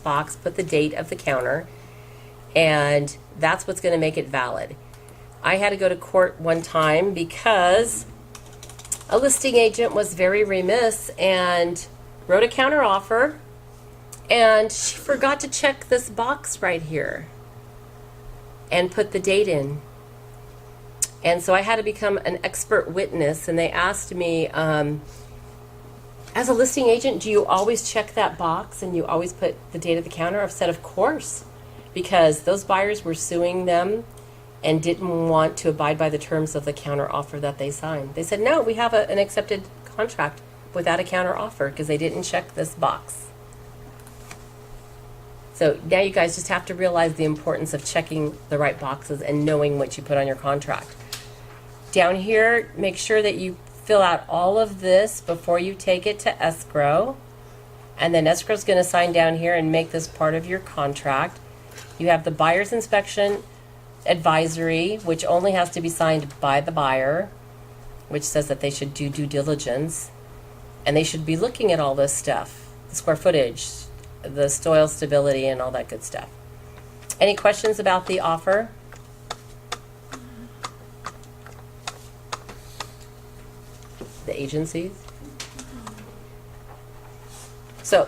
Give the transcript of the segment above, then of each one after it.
box, put the date of the counter, and that's what's going to make it valid. I had to go to court one time because a listing agent was very remiss and wrote a counter offer, and she forgot to check this box right here and put the date in. And so I had to become an expert witness, and they asked me, as a listing agent, do you always check that box and you always put the date of the counter? I've said, of course, because those buyers were suing them and didn't want to abide by the terms of the counter offer that they signed. They said, no, we have an accepted contract without a counter offer because they didn't check this box. So now you guys just have to realize the importance of checking the right boxes and knowing what you put on your contract. Down here, make sure that you fill out all of this before you take it to escrow. And then escrow is going to sign down here and make this part of your contract. You have the buyer's inspection advisory, which only has to be signed by the buyer, which says that they should do due diligence. And they should be looking at all this stuff, the square footage, the soil stability, and all that good stuff. Any questions about the offer? The agencies? So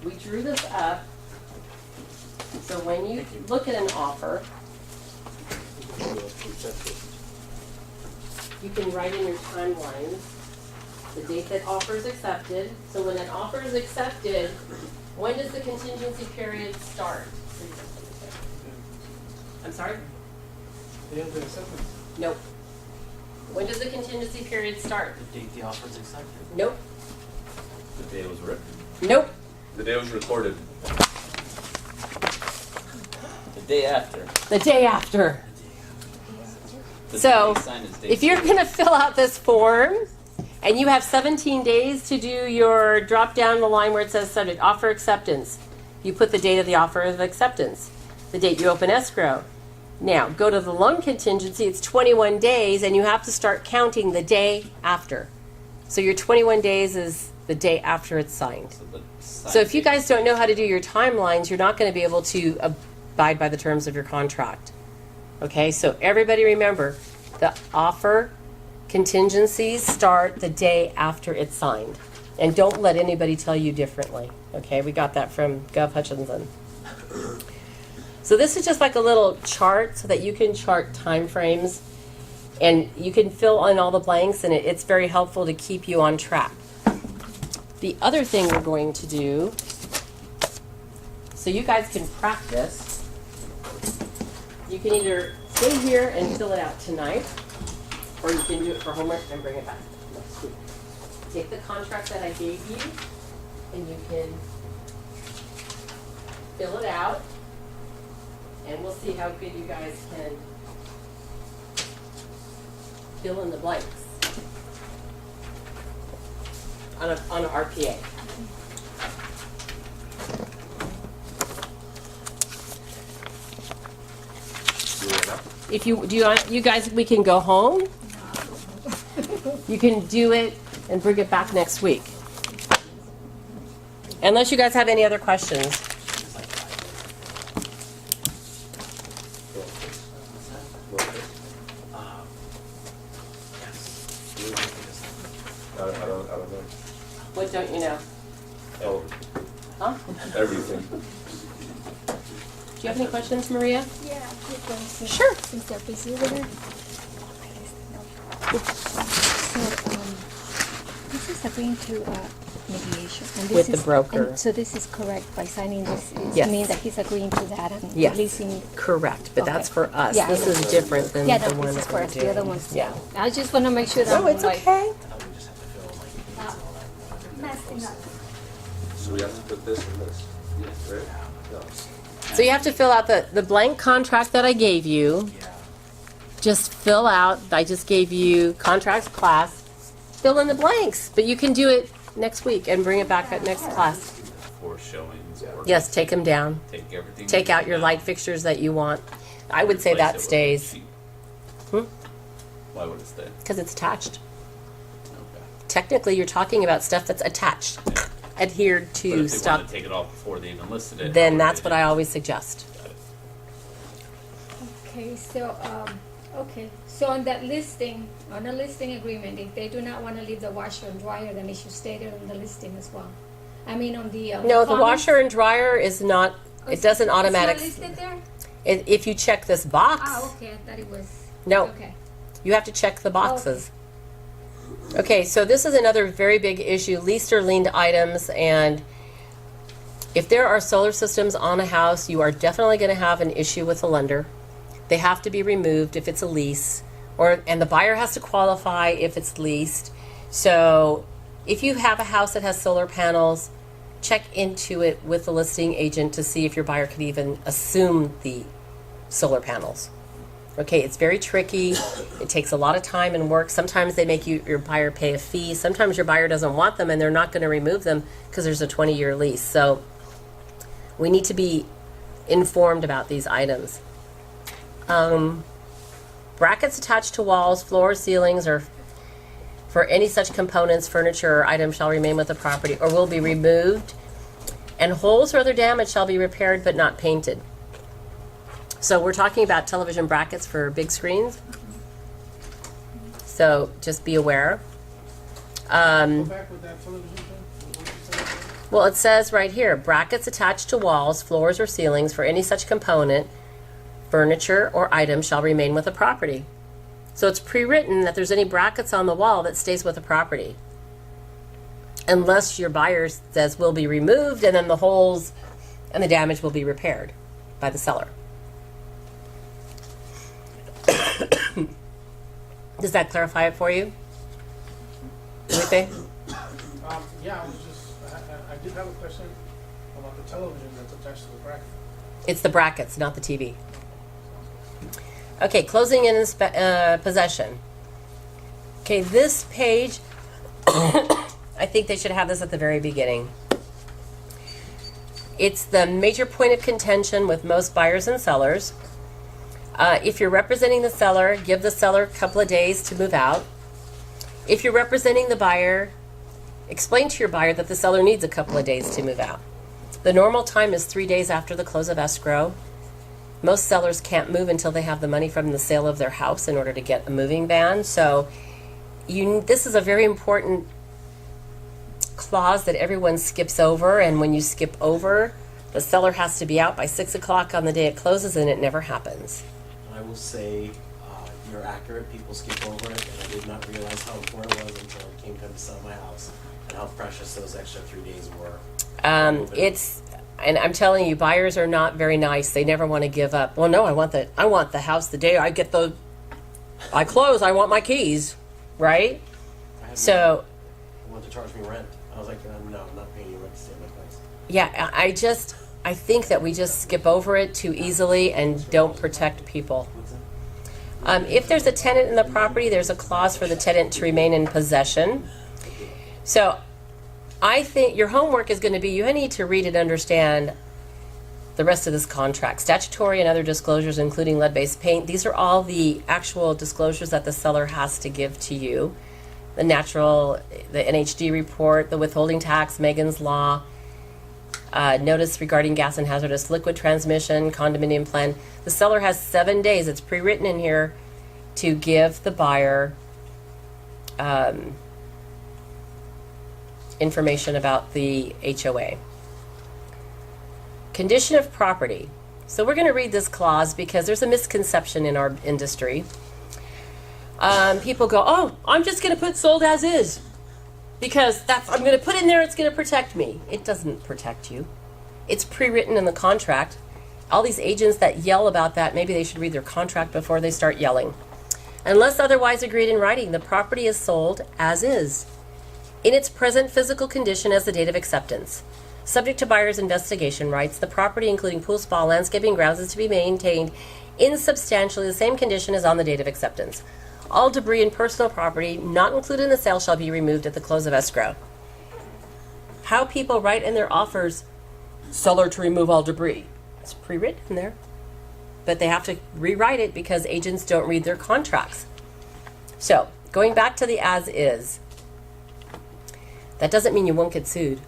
we drew this up. So when you look at an offer, you can write in your timelines the date that offer is accepted. So when an offer is accepted, when does the contingency period start? I'm sorry? The end of acceptance. Nope. When does the contingency period start? The date the offer is accepted. Nope. The day it was written. Nope. The day it was recorded. The day after. The day after. The So, day signed is day if you're two. going to fill out this form and you have 17 days to do your drop down the line where it says subject offer acceptance, you put the date of the offer of acceptance, the date you open escrow. Now, go to the loan contingency, it's 21 days, and you have to start counting the day after. So your 21 days is the day after it's signed. So if you guys don't know how to do your timelines, you're not going to be able to abide by the terms of your contract. Okay, so everybody remember, the offer contingencies start the day after it's signed. And don't let anybody tell you differently. Okay, we got that from Gov. Hutchinson. So this is just like a little chart so that you can chart time frames and you can fill in all the blanks, and it's very helpful to keep you on track. The other thing we're going to do, so you guys can practice, you can either stay here and fill it out tonight, or you can do it for homework and bring it back next week. Take the contract that I gave you, and you can fill it out. And we'll see how good you guys can fill in the blanks on an RPA. If you guys, we can go home. You can do it and bring it back next week. Unless you guys have any other questions. I don't know. What don't you know? Oh, Huh? everything. Do you have any questions, Maria? Yeah, quick question. Sure. Since they're busy over there. So, this is agreeing to mediation. And this With the is, broker. and so this is correct by signing this. Yes. It means that he's agreeing to that and Yes. releasing. Correct, but that's Okay. for us. Yeah, This I is know. different than Yeah, the no, one this is that for we're us. doing. The other ones. Yeah. I just want to make sure that No, it's I'm like, okay. messing up. So we have to put this and this, right? No. So you have to fill out the blank contract that I gave you. Just fill out, I just gave you contracts class. Fill in the blanks, but you can do it next week and bring it back at next class. For showings or Yes, take them down. take everything. Take out your light fixtures that you want. I would say Replace it that with a stays, sheet. Hmm? Why would it stay? because it's attached. Okay. technically you're talking about stuff that's attached, adhered But to if they stuff. want to take it off before they even listed it. Then how would that's they what do I it? always suggest. Got it. Okay, so, so on that listing, on the listing agreement, if they do not want to leave the washer and dryer, then it should state it on the listing as well. I mean, on the, No, the comments. washer and dryer is not, Oh, it doesn't It's automatic. not listed there? If you check this box, Ah, okay, I thought it was. No. Okay. you have to check the boxes. Okay, so this is another very big issue, leased or liened items, and if there are solar systems on a house, you are definitely going to have an issue with the lender. They have to be removed if it's a lease, and the buyer has to qualify if it's leased. So if you have a house that has solar panels, check into it with the listing agent to see if your buyer can even assume the solar panels. Okay, it's very tricky. It takes a lot of time and work. Sometimes they make your buyer pay a fee. Sometimes your buyer doesn't want them and they're not going to remove them because there's a 20-year lease. So we need to be informed about these items. Brackets attached to walls, floors, ceilings, or for any such components, furniture, or items shall remain with the property or will be removed, and holes or other damage shall be repaired but not painted. So we're talking about television brackets for big screens. So just be aware. Go back with that television thing. What did you say again? Well, it says right here, brackets attached to walls, floors, or ceilings for any such component, furniture, or item shall remain with the property. So it's pre-written that there's any brackets on the wall that stays with the property. Unless your buyer says will be removed and then the holes and the damage will be repaired by the seller. Does that clarify it for you? Anything? Yeah, I was just, I did have a question about the television that's attached to the bracket. It's the brackets, not the TV. Okay, closing and possession. Okay, this page, I think they should have this at the very beginning. It's the major point of contention with most buyers and sellers. If you're representing the seller, give the seller a couple of days to move out. If you're representing the buyer, explain to your buyer that the seller needs a couple of days to move out. The normal time is 3 days after the close of escrow. Most sellers can't move until they have the money from the sale of their house in order to get a moving ban. So this is a very important clause that everyone skips over, and when you skip over, the seller has to be out by 6 o'clock on the day it closes, and it never happens. I will say, you're accurate, people skip over it, and I did not realize how important it was until it came time to sell my house, and how precious those extra 3 days were. And I'm telling you, buyers are not very nice. They never want to give up. Well, no, I want the house the day I close. I want my keys, right? I had So, I want to charge me rent. I was like, no, I'm not paying you rent to stay at my place. yeah, I think that we just skip over it too easily and don't protect people. If there's a tenant in the property, there's a clause for the tenant to remain in possession. So I think your homework is going to be you need to read and understand the rest of this contract. Statutory and other disclosures, including lead-based paint. These are all the actual disclosures that the seller has to give to you. The NHD report, the withholding tax, Megan's Law, notice regarding gas and hazardous liquid transmission, condominium plan. The seller has 7 days, it's pre-written in here, to give the buyer information about the HOA. Condition of property. So we're going to read this clause because there's a misconception in our industry. People go, oh, I'm just going to put sold as is because I'm going to put in there it's going to protect me. It doesn't protect you. It's pre-written in the contract. All these agents that yell about that, maybe they should read their contract before they start yelling. Unless otherwise agreed in writing, the property is sold as is, in its present physical condition as the date of acceptance. Subject to buyer's investigation rights, the property, including pool, spa, landscaping, grounds, is to be maintained in substantially the same condition as on the date of acceptance. All debris and personal property not included in the sale shall be removed at the close of escrow. How people write in their offers, seller to remove all debris. It's pre-written in there. But they have to rewrite it because agents don't read their contracts. So, going back to the as is. That doesn't mean you won't get sued,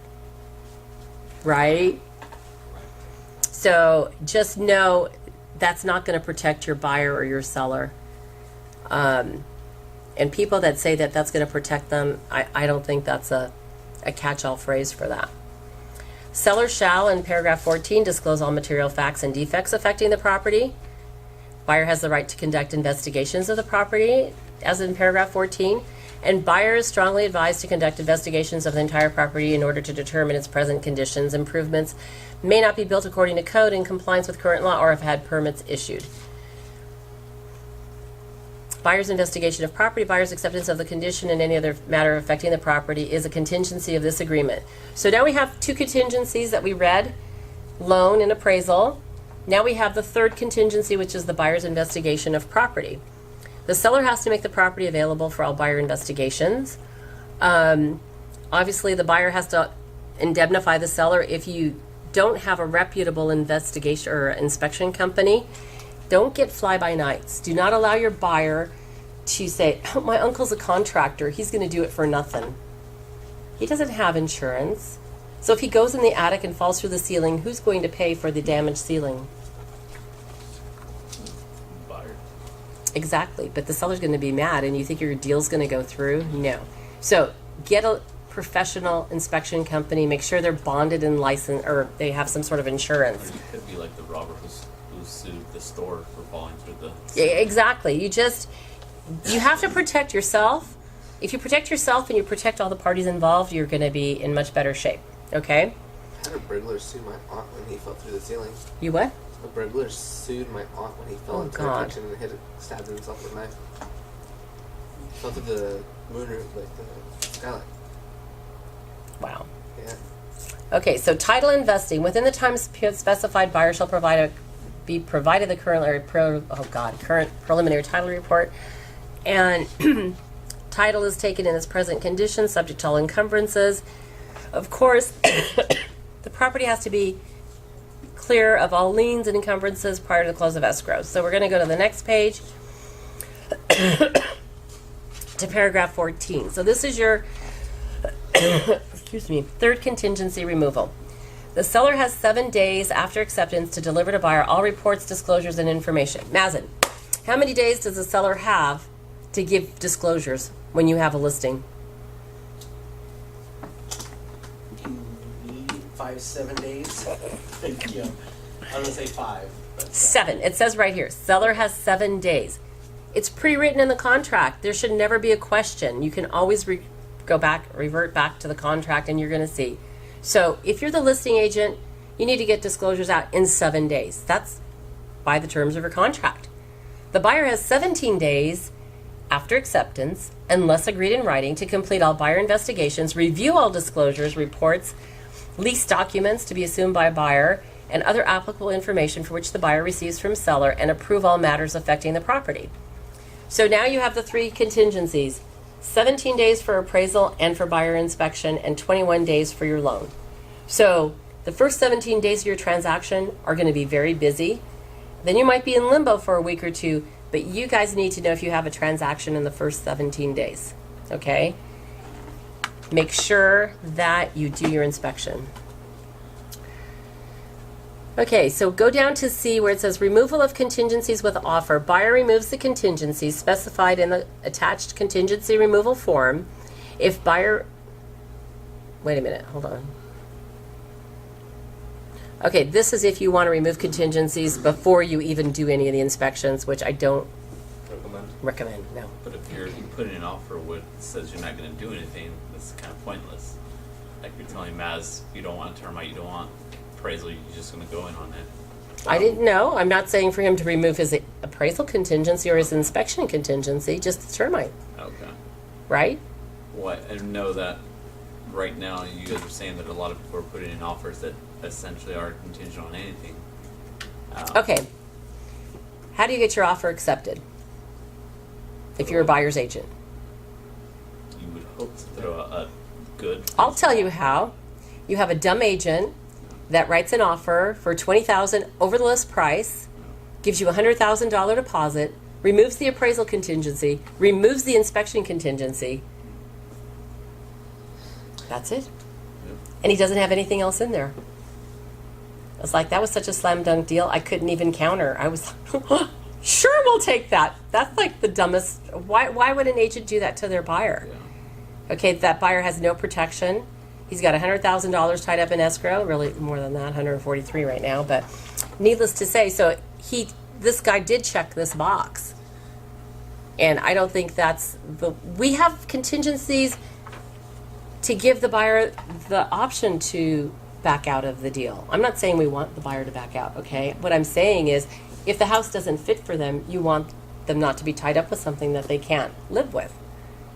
right? So just know that's not going to protect your buyer or your seller. And people that say that that's going to protect them, I don't think that's a catch-all phrase for that. Seller shall, in paragraph 14, disclose all material facts and defects affecting the property. Buyer has the right to conduct investigations of the property, as in paragraph 14. And buyer is strongly advised to conduct investigations of the entire property in order to determine its present conditions. Improvements may not be built according to code in compliance with current law or have had permits issued. Buyer's investigation of property, buyer's acceptance of the condition and any other matter affecting the property is a contingency of this agreement. So now we have two contingencies that we read, loan and appraisal. Now we have the third contingency, which is the buyer's investigation of property. The seller has to make the property available for all buyer investigations. Obviously, the buyer has to indemnify the seller. If you don't have a reputable investigation or inspection company, don't get fly-by-nights. Do not allow your buyer to say, oh, my uncle's a contractor, he's going to do it for nothing. He doesn't have insurance. So if he goes in the attic and falls through the ceiling, who's going to pay for the damaged ceiling? Buyer. Exactly, but the seller's going to be mad, and you think your deal's going to go through? No. So get a professional inspection company. Make sure they're bonded and licensed, or they have some sort of Or insurance. you could be like the robber who sued the store for falling through the. Exactly. You have to protect yourself. If you protect yourself and you protect all the parties involved, you're going to be in much better shape. Okay? I had a burglar sue my aunt when he fell through the ceiling. You what? A burglar sued my aunt when he fell Oh, into God. the kitchen and stabbed himself with a knife. Fell through the moonroof, like the skylight. Wow. Yeah. Okay, so title investing. Within the time specified, buyer shall be provided the current preliminary title report, and title is taken in its present condition, subject to all encumbrances. Of course, the property has to be clear of all liens and encumbrances prior to the close of escrow. So we're going to go to the next page, to paragraph 14. So this is your excuse me, third contingency removal. The seller has 7 days after acceptance to deliver to buyer all reports, disclosures, and information. Mazen, how many days does the seller have to give disclosures when you have a listing? You need 5-7 days. Yeah. I'm gonna say 5. But 7. It says right here, seller has 7 days. It's pre-written in the contract. There should never be a question. You can always revert back to the contract, and you're going to see. So if you're the listing agent, you need to get disclosures out in 7 days. That's by the terms of your contract. The buyer has 17 days after acceptance, unless agreed in writing, to complete all buyer investigations, review all disclosures, reports, lease documents to be assumed by buyer, and other applicable information for which the buyer receives from seller, and approve all matters affecting the property. So now you have the 3 contingencies: 17 days for appraisal and for buyer inspection, and 21 days for your loan. So the first 17 days of your transaction are going to be very busy. Then you might be in limbo for a week or two, but you guys need to know if you have a transaction in the first 17 days. Okay? Make sure that you do your inspection. Okay, so go down to C where it says removal of contingencies with offer. Buyer removes the contingencies specified in the attached contingency removal form. If buyer, wait a minute, hold on. Okay, this is if you want to remove contingencies before you even do any of the inspections, which I don't recommend, no. But if you put in an offer which says you're not going to do anything, that's kind of pointless. Like you're telling Maz, you don't want termite, you don't want appraisal, you're just going to go in on it. I didn't know. I'm not saying for him to remove his appraisal contingency or his inspection contingency, just the termite, Okay. right? Well, I know that right now you guys are saying that a lot of people are putting in offers that essentially are contingent on anything. Okay. How do you get your offer accepted? If you're a buyer's agent. You would hope to throw a good. I'll tell you how. You have a dumb agent that writes an offer for $20,000 over the list price, gives you a $100,000 deposit, removes the appraisal contingency, removes the inspection contingency. That's it. Yep. And he doesn't have anything else in there. I was like, that was such a slam dunk deal. I couldn't even counter. I was sure, we'll take that. That's like the dumbest. Why would an agent do that to their buyer? Yeah. Okay, that buyer has no protection. He's got $100,000 tied up in escrow. Really more than that, 143 right now. But needless to say, so this guy did check this box. And I don't think we have contingencies to give the buyer the option to back out of the deal. I'm not saying we want the buyer to back out, okay? What I'm saying is if the house doesn't fit for them, you want them not to be tied up with something that they can't live with.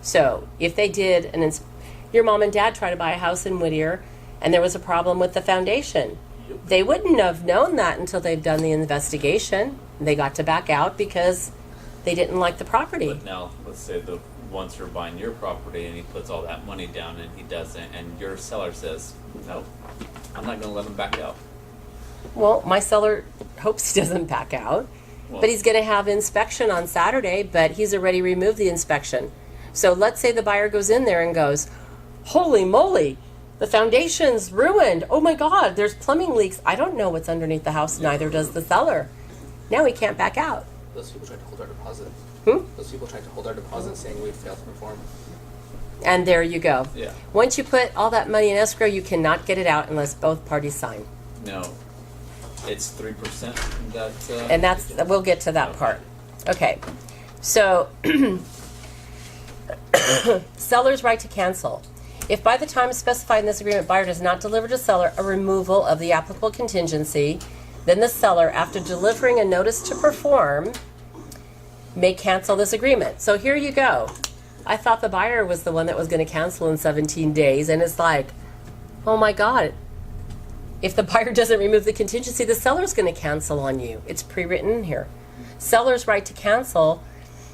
So if they did, your mom and dad tried to buy a house in Whittier and there was a problem with the foundation, they wouldn't have known that until they've done the investigation. They got to back out because they didn't like the property. But now, let's say once you're buying your property and he puts all that money down and he doesn't, and your seller says, no, I'm not going to let him back out. Well, my seller hopes he doesn't back out, but he's going to have inspection on Saturday, but he's already removed the inspection. So let's say the buyer goes in there and goes, holy moly, the foundation's ruined. Oh my God, there's plumbing leaks. I don't know what's underneath the house, neither does the seller. Now he can't back out. Those people tried to hold our deposit. Hmm? Those people tried to hold our deposit saying we'd failed to perform. And there you go. Yeah. Once you put all that money in escrow, you cannot get it out unless both parties sign. No. It's 3% that. And we'll get to that part. Okay. So, seller's right to cancel. If by the time specified in this agreement, buyer does not deliver to seller a removal of the applicable contingency, then the seller, after delivering a notice to perform, may cancel this agreement. So here you go. I thought the buyer was the one that was going to cancel in 17 days, and it's like, oh my God. If the buyer doesn't remove the contingency, the seller's going to cancel on you. It's pre-written here. Seller's right to cancel.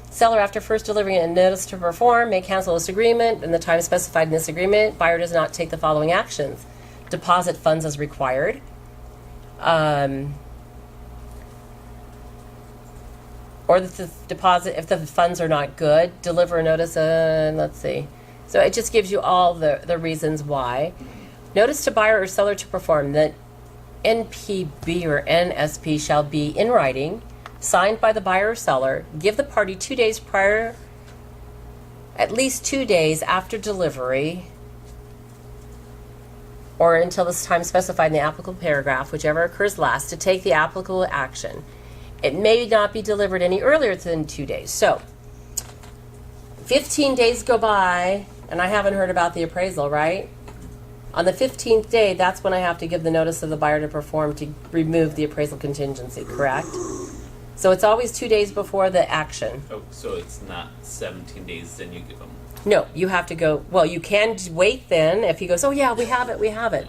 Seller, after first delivering a notice to perform, may cancel this agreement in the time specified in this agreement. Buyer does not take the following actions. Deposit funds as required. Or the deposit, if the funds are not good, deliver a notice, let's see. So it just gives you all the reasons why. Notice to buyer or seller to perform that NPB or NSP shall be in writing, signed by the buyer or seller. Give the party 2 days prior, at least 2 days after delivery, or until this time specified in the applicable paragraph, whichever occurs last, to take the applicable action. It may not be delivered any earlier than 2 days. So, 15 days go by, and I haven't heard about the appraisal, right? On the 15th day, that's when I have to give the notice of the buyer to perform to remove the appraisal contingency, correct? So it's always 2 days before the action. Oh, so it's not 17 days, then you give them. No, you have to go, well, you can wait then if he goes, oh yeah, we have it,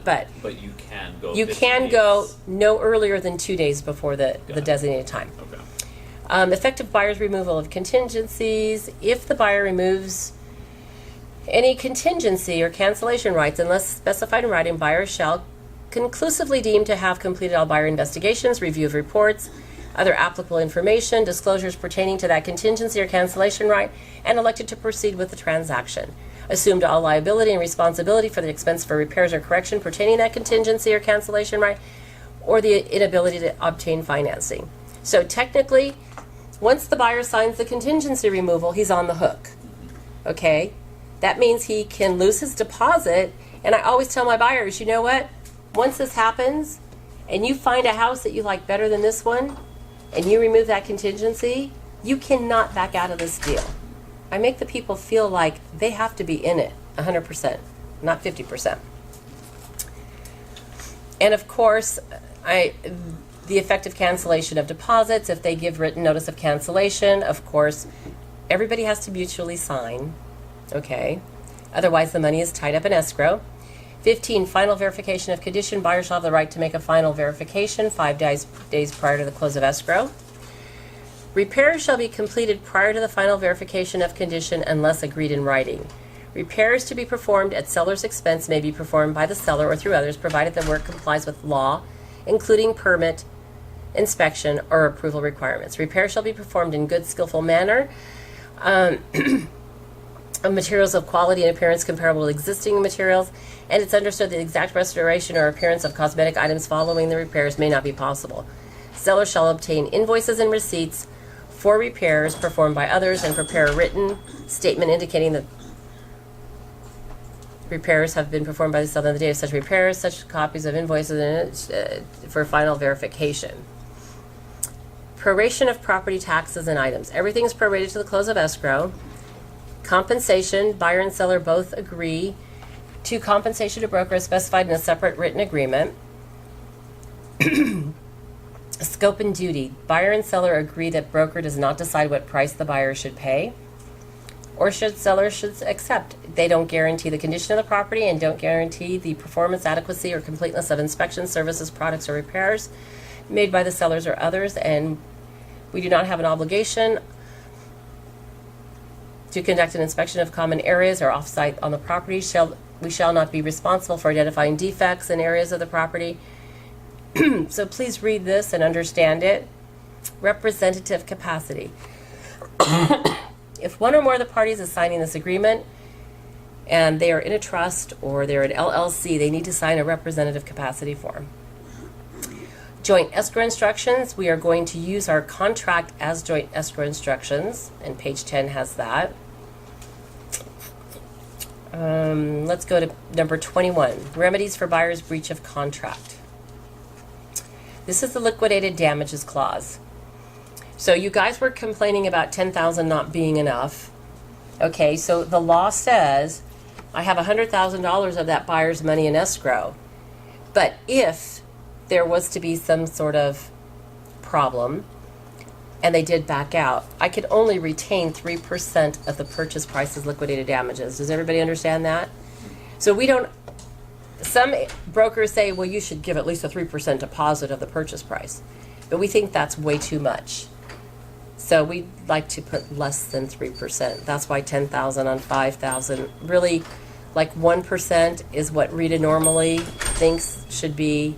but But you can go. you 15 can days. go no earlier than 2 days before the it. designated time. Okay. Effective buyer's removal of contingencies. If the buyer removes any contingency or cancellation rights, unless specified in writing, buyer shall conclusively deem to have completed all buyer investigations, review of reports, other applicable information, disclosures pertaining to that contingency or cancellation right, and elected to proceed with the transaction. Assumed all liability and responsibility for the expense for repairs or correction pertaining to that contingency or cancellation right, or the inability to obtain financing. So technically, once the buyer signs the contingency removal, he's on the hook. Okay? That means he can lose his deposit, and I always tell my buyers, you know what? Once this happens, and you find a house that you like better than this one, and you remove that contingency, you cannot back out of this deal. I make the people feel like they have to be in it 100%, not 50%. And of course, the effective cancellation of deposits, if they give written notice of cancellation, of course, everybody has to mutually sign, okay? Otherwise, the money is tied up in escrow. 15, final verification of condition. Buyer shall have the right to make a final verification 5 days prior to the close of escrow. Repairs shall be completed prior to the final verification of condition unless agreed in writing. Repairs to be performed at seller's expense may be performed by the seller or through others, provided the work complies with law, including permit, inspection, or approval requirements. Repairs shall be performed in good, skillful manner. of materials of quality and appearance comparable to existing materials, and it's understood that the exact restoration or appearance of cosmetic items following the repairs may not be possible. Seller shall obtain invoices and receipts for repairs performed by others and prepare a written statement indicating that repairs have been performed by the seller on the date of such repairs, such copies of invoices for final verification. Proration of property taxes and items. Everything is prorated to the close of escrow. Compensation, buyer and seller both agree to compensation to broker as specified in a separate written agreement. Scope and duty. Buyer and seller agree that broker does not decide what price the buyer should pay or seller should accept. They don't guarantee the condition of the property and don't guarantee the performance, adequacy, or completeness of inspections, services, products, or repairs made by the sellers or others, and we do not have an obligation to conduct an inspection of common areas or off-site on the property. We shall not be responsible for identifying defects in areas of the property. So please read this and understand it. Representative capacity. If one or more of the parties is signing this agreement and they are in a trust or they're an LLC, they need to sign a representative capacity form. Joint escrow instructions. We are going to use our contract as joint escrow instructions, and page 10 has that. Let's go to number 21, remedies for buyer's breach of contract. This is the liquidated damages clause. So you guys were complaining about $10,000 not being enough. Okay, so the law says I have $100,000 of that buyer's money in escrow. But if there was to be some sort of problem and they did back out, I could only retain 3% of the purchase price as liquidated damages. Does everybody understand that? So we don't, some brokers say, well, you should give at least a 3% deposit of the purchase price. But we think that's way too much. So we like to put less than 3%. That's why 10,000 on 5,000. Really, like 1% is what Rita normally thinks should be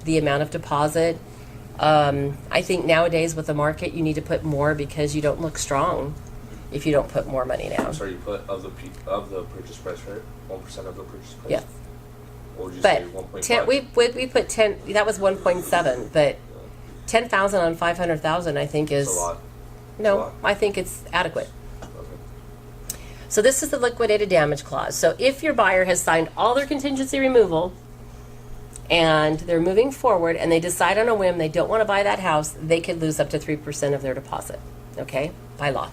the amount of deposit. I think nowadays with the market, you need to put more because you don't look strong if you don't put more money down. I'm sorry, you put of the purchase price, right? 1% of the purchase price. Yeah. Or would you But say 1.5? 10, we put 10. That was 1.7, but 10,000 on 500,000, I think is It's a lot. no. a lot. I think it's adequate. Okay. So this is the liquidated damage clause. So if your buyer has signed all their contingency removal and they're moving forward and they decide on a whim they don't want to buy that house, they could lose up to 3% of their deposit, okay, by law.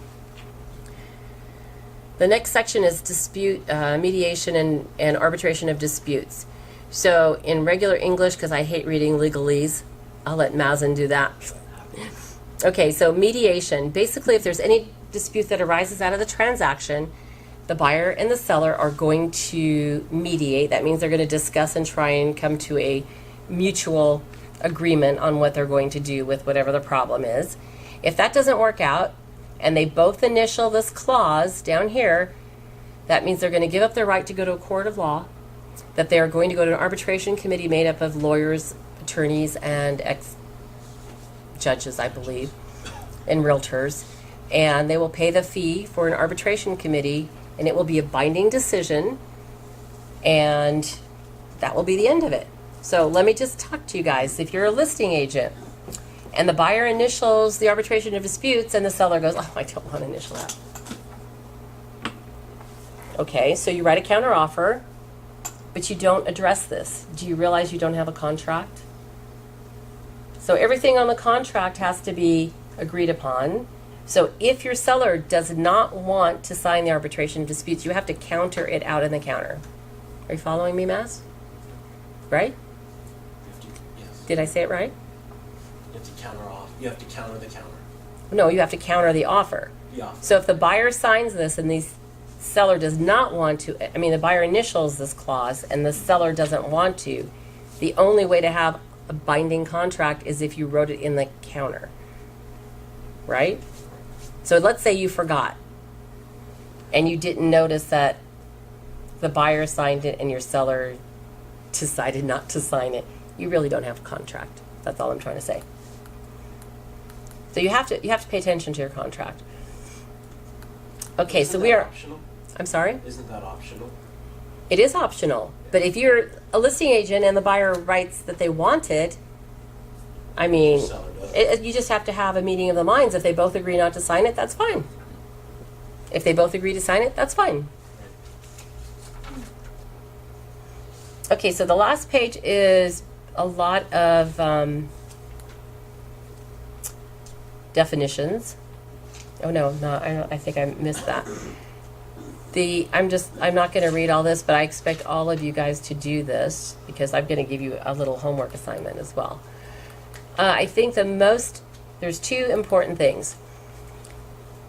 The next section is dispute, mediation and arbitration of disputes. So in regular English, because I hate reading legalese, I'll let Mazen do that. Okay, so mediation. Basically, if there's any dispute that arises out of the transaction, the buyer and the seller are going to mediate. That means they're going to discuss and try and come to a mutual agreement on what they're going to do with whatever the problem is. If that doesn't work out, and they both initial this clause down here, that means they're going to give up their right to go to a court of law, that they are going to go to an arbitration committee made up of lawyers, attorneys, and ex-judges, I believe, and realtors, and they will pay the fee for an arbitration committee, and it will be a binding decision, and that will be the end of it. So let me just talk to you guys. If you're a listing agent, and the buyer initials the arbitration of disputes, and the seller goes, oh, I don't want to initial that. Okay, so you write a counter offer, but you don't address this. Do you realize you don't have a contract? So everything on the contract has to be agreed upon. So if your seller does not want to sign the arbitration of disputes, you have to counter it out in the counter. Are you following me, Mass? Right? Yes. Did I say it right? You have to counter off. You have to counter the counter. No, you have to counter the offer. Yeah. So if the buyer signs this and the seller does not want to, I mean, the buyer initials this clause and the seller doesn't want to, the only way to have a binding contract is if you wrote it in the counter. Right? So let's say you forgot and you didn't notice that the buyer signed it and your seller decided not to sign it. You really don't have a contract. That's all I'm trying to say. So you have to pay attention to your contract. Okay, so Isn't we that are. optional? I'm sorry? Isn't that optional? It is optional. But if you're a listing agent and the buyer writes that they want it, I mean, Seller does. you just have to have a meeting of the minds. If they both agree not to sign it, that's fine. If they both agree to sign it, that's fine. Okay, so the last page is a lot of definitions. Oh no, I think I missed that. I'm not going to read all this, but I expect all of you guys to do this because I'm going to give you a little homework assignment as well. I think there's two important things.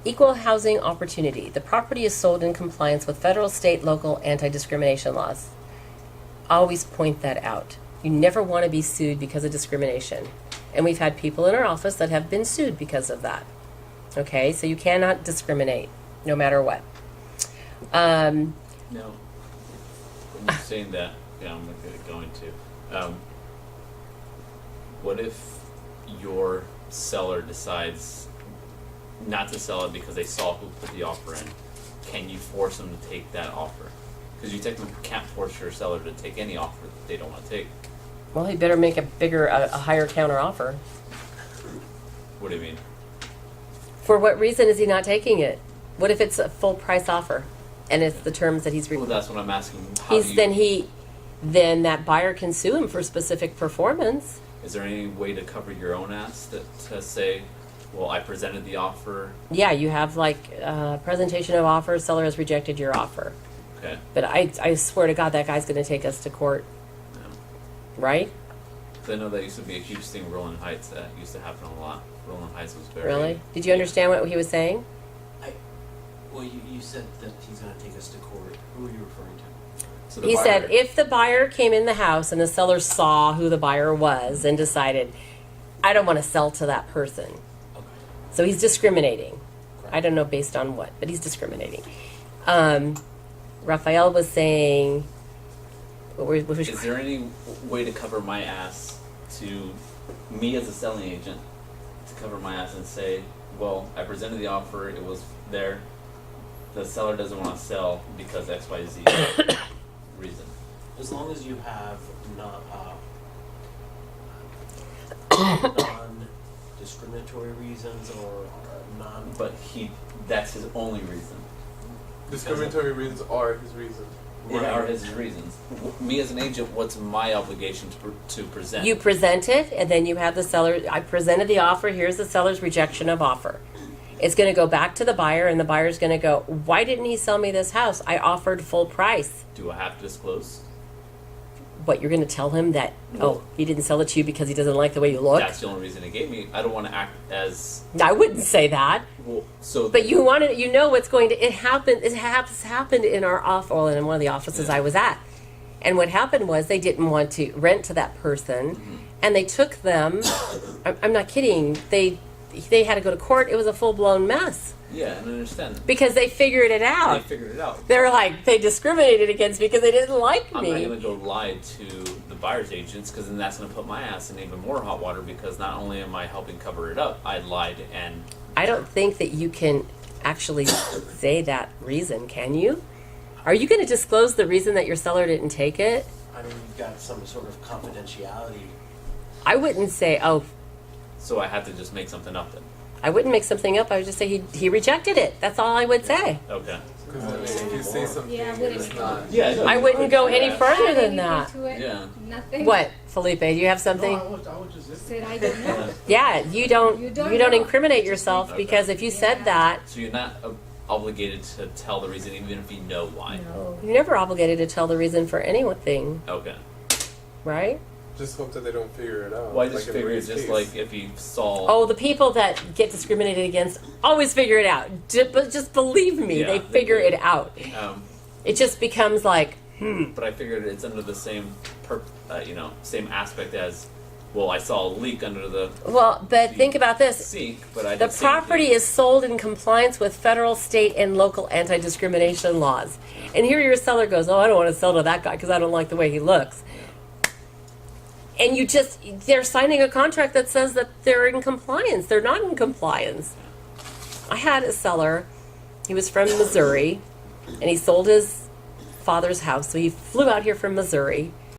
Equal housing opportunity. The property is sold in compliance with federal, state, local anti-discrimination laws. Always point that out. You never want to be sued because of discrimination. And we've had people in our office that have been sued because of that. Okay, so you cannot discriminate no matter what. Now, when you're saying that, yeah, I'm going to. What if your seller decides not to sell it because they saw who put the offer in? Can you force them to take that offer? Because you technically can't force your seller to take any offer that they don't want to take. Well, he better make a higher counter offer. What do you mean? For what reason is he not taking it? What if it's a full price offer and it's the terms that he's Well, requiring? that's what I'm asking. How do you, Then that buyer can sue him for specific performance. is there any way to cover your own ass to say, well, I presented the offer? Yeah, you have presentation of offer, seller has rejected your offer. Okay. But I swear to God, that guy's going to take us to court, Yeah. right? 'Cause I know that used to be a huge thing in Rolling Heights. That used to happen a lot. Rolling Heights was very... Really? Did you understand what he was saying? Well, you said that he's gonna take us to court. Who are you referring to? So the He buyer- said if the buyer came in the house and the seller saw who the buyer was and decided, I don't want to sell to that person. Okay. So he's discriminating. Correct. I don't know based on what, but he's discriminating. Raphael was saying, Is there any way to cover my ass to me as a selling agent to cover my ass and say, well, I presented the offer, it was there, the seller doesn't want to sell because XYZ reason. As long as you have non-discriminatory reasons or non. But that's his only reason. Discriminatory reasons are his reasons. What are his reasons? Me as an agent, what's my obligation to present? you present it and then you have the seller, I presented the offer, here's the seller's rejection of offer. It's going to go back to the buyer and the buyer's going to go, why didn't he sell me this house? I offered full price. Do I have to disclose? What, you're going to tell him that, No. he didn't sell it to you because he doesn't like the way you look? That's the only reason he gave me. I don't want to act as I wouldn't say that. well. So, But you know what's going to, it has happened in our in one of the offices Yeah. I was at. And what happened was they didn't want to rent to that person, Mm-hmm. and they took them, I'm not kidding, they had to go to court. It was a full-blown mess yeah, and I understand. because they figured it They out. figured it out. They were like, they discriminated against me because they didn't like I'm not me. going to go lie to the buyer's agents because then that's going to put my ass in even more hot water because not only am I helping cover it up, I lied and I don't think that you can actually say that reason, can you? Are you going to disclose the reason that your seller didn't take it? I mean, you've got some sort of confidentiality. I wouldn't say, so I had to just make something up then. I wouldn't make something up. I would just say he rejected it. That's all I would say. Okay. Because I mean, if you say something, Yeah, I wouldn't. it's not. Yeah, no, I you wouldn't could go say any that. further Add than anything that. to it? Yeah. Nothing. What, Felipe? Do you have No, something? I would just Said I don't know. Yeah, you don't. You You don't don't know. incriminate yourself Okay. because if you said Yeah. that, So you're not obligated to tell the reason even if you know why. No. you're never obligated to tell the reason for anything, Okay. right? Just hope that they don't figure it out. Well, I just in figured Ray's just case. like if you saw. Oh, the people that get discriminated against always figure it out. But just believe me, Yeah, they they figure do. it out. It just becomes like, But I figured it's under the same, same aspect as, well, I saw a leak under the well, but think about this. sink, but I The did the same property thing. is sold in compliance with federal, state, and local anti-discrimination laws. And here your seller goes, oh, I don't want to sell to that guy because I don't like the way he looks. And they're signing a contract that says that they're in compliance. They're not in compliance. I had a seller, he was from Missouri, and he sold his father's house. So he flew out here from Missouri.